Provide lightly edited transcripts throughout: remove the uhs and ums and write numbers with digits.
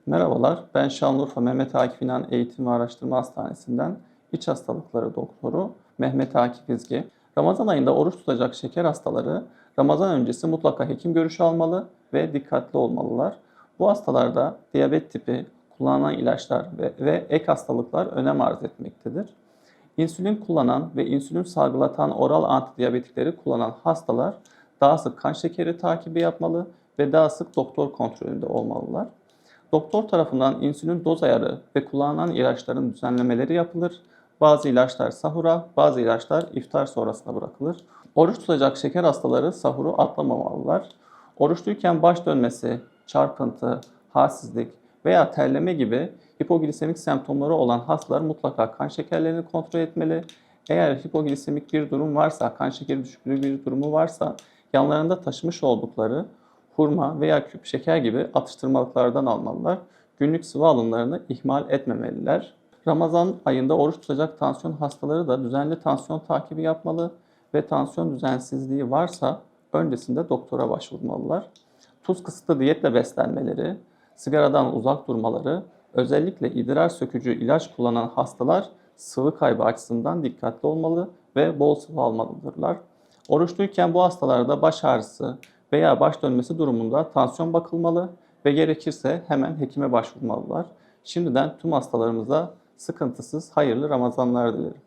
Merhabalar, ben Şanlıurfa Mehmet Akif İnan Eğitim ve Araştırma Hastanesi'nden İç Hastalıkları Doktoru Mehmet Akif İzgi. Ramazan ayında oruç tutacak şeker hastaları Ramazan öncesi mutlaka hekim görüşü almalı ve dikkatli olmalılar. Bu hastalarda diyabet tipi, kullanılan ilaçlar ve ek hastalıklar önem arz etmektedir. İnsülin kullanan ve insülin salgılatan oral antidiyabetikleri kullanan hastalar daha sık kan şekeri takibi yapmalı ve daha sık doktor kontrolünde olmalılar. Doktor tarafından insülin doz ayarı ve kullanılan ilaçların düzenlemeleri yapılır. Bazı ilaçlar sahura, bazı ilaçlar iftar sonrasına bırakılır. Oruç tutacak şeker hastaları sahuru atlamamalılar. Oruçluyken baş dönmesi, çarpıntı, halsizlik veya terleme gibi hipoglisemik semptomları olan hastalar mutlaka kan şekerlerini kontrol etmeli. Eğer hipoglisemik bir durum varsa, kan şekeri düşüklüğü bir durumu varsa yanlarında taşımış oldukları hurma veya küp şeker gibi atıştırmalıklardan almalılar. Günlük sıvı alımlarını ihmal etmemeliler. Ramazan ayında oruç tutacak tansiyon hastaları da düzenli tansiyon takibi yapmalı ve tansiyon düzensizliği varsa öncesinde doktora başvurmalılar. Tuz kısıtlı diyetle beslenmeleri, sigaradan uzak durmaları, özellikle idrar sökücü ilaç kullanan hastalar sıvı kaybı açısından dikkatli olmalı ve bol sıvı almalıdırlar. Oruçluyken bu hastalarda baş ağrısı veya baş dönmesi durumunda tansiyon bakılmalı ve gerekirse hemen hekime başvurmalılar. Şimdiden tüm hastalarımıza sıkıntısız hayırlı Ramazanlar dilerim.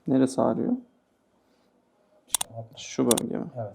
Neresi ağrıyor? Şu bölge mi? Evet.